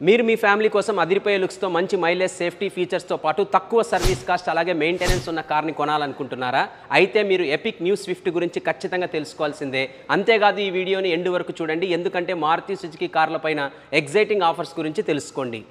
మీరు మీ ఫ్యామిలీ కోసం అదిరిపోయే లుక్స్తో మంచి మైలేజ్ సేఫ్టీ ఫీచర్స్తో పాటు తక్కువ సర్వీస్ కాస్ట్ అలాగే మెయింటెనెన్స్ ఉన్న కార్ని కొనాలనుకుంటున్నారా? అయితే మీరు ఎపిక్ న్యూ స్విఫ్ట్ గురించి ఖచ్చితంగా తెలుసుకోవాల్సిందే. అంతేకాదు ఈ వీడియోని ఎండ్ వరకు చూడండి, ఎందుకంటే మారుతి సుజుకి కార్లపైన ఎగ్జైటింగ్ ఆఫర్స్ గురించి తెలుసుకోండి.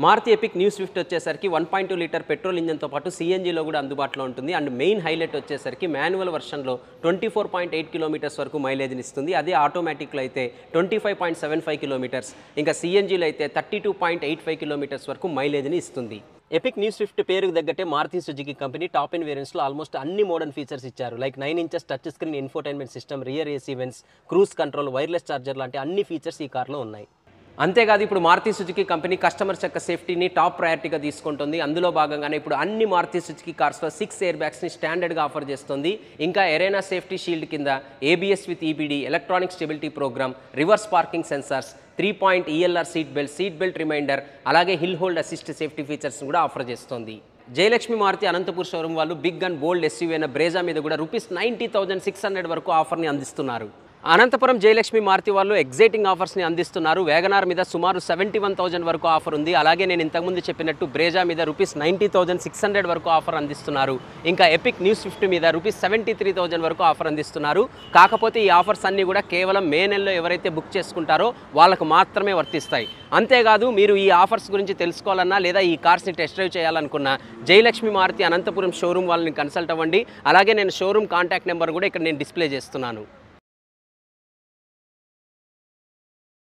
మారుతి ఎపిక్ న్యూ స్విఫ్ట్ వచ్చేసరికి 1.2 లీటర్ పెట్రోల్ ఇంజన్తో పాటు సిఎన్జిలో కూడా అందుబాటులో ఉంటుంది. అండ్ మెయిన్ హైలైట్ వచ్చేసరికి మాన్యువల్ వర్షన్లో 24.8 కిలోమీటర్స్ వరకు మైలేజ్ని ఇస్తుంది. అదే ఆటోమేటిక్లో అయితే 25.75 కిలోమీటర్స్, ఇంకా సిఎన్జిలో అయితే 32.85 కిలోమీటర్స్ వరకు మైలేజ్ని ఇస్తుంది. ఎపిక్ న్యూ స్విఫ్ట్ పేరుకు తగ్గట్టే Maruti Suzuki company top in వేరియంట్స్లో ఆల్మోస్ట్ అన్ని మోడర్న్ ఫీచర్స్ ఇచ్చారు. Like 9 inches touch screen infotainment system, rear AC vents, cruise control, wireless charger లాంటి అన్ని ఫీచర్స్ ఈ కార్లో ఉన్నాయి. అంతేకాదు ఇప్పుడు మారుతి సుజుకి కంపెనీ కస్టమర్స్ యొక్క సేఫ్టీని టాప్ ప్రయారిటీగా తీసుకుంటుంది. అందులో భాగంగానే ఇప్పుడు అన్ని మారుతి సుజుకి కార్స్లో 6 ఎయిర్ బ్యాగ్స్ని స్టాండర్డ్గా ఆఫర్ చేస్తుంది. ఇంకా ఎరేనా సేఫ్టీ షీల్డ్ కింద ABS with EBD, electronic stability programme, reverse parking sensors, 3-point ELR seat belt reminder, అలాగే హిల్ హోల్డ్ అసిస్ట్ సేఫ్టీ ఫీచర్స్ని కూడా ఆఫర్ చేస్తుంది. జయలక్ష్మి మారుతి అనంతపూర్ షోరూమ్ వాళ్ళు బిగ్ అండ్ బోల్డ్ ఎస్యూవీ అయిన బ్రేజా మీద కూడా ₹90,600 వరకు ఆఫర్ని అందిస్తున్నారు. అనంతపురం జయలక్ష్మి మారుతి వాళ్ళు ఎగ్జైటింగ్ ఆఫర్స్ని అందిస్తున్నారు. వేగనార్ మీద సుమారు 71,000 వరకు ఆఫర్ ఉంది. అలాగే నేను ఇంతకుముందు చెప్పినట్టు బ్రేజా మీద ₹90,600 వరకు ఆఫర్ అందిస్తున్నారు. ఇంకా ఎపిక్ న్యూ స్విఫ్ట్ మీద ₹73,000 వరకు ఆఫర్ అందిస్తున్నారు. కాకపోతే ఈ ఆఫర్స్ అన్నీ కూడా కేవలం మే నెలలో ఎవరైతే బుక్ చేసుకుంటారో వాళ్ళకు మాత్రమే వర్తిస్తాయి. అంతేకాదు మీరు ఈ ఆఫర్స్ గురించి తెలుసుకోవాలన్నా లేదా ఈ కార్స్ని టెస్ట్ డ్రైవ్ చేయాలనుకున్నా జయలక్ష్మి మారుతి అనంతపురం షోరూమ్ వాళ్ళని కన్సల్ట్ అవ్వండి. అలాగే నేను షోరూమ్ కాంటాక్ట్ నెంబర్ కూడా ఇక్కడ నేను డిస్ప్లే చేస్తున్నాను.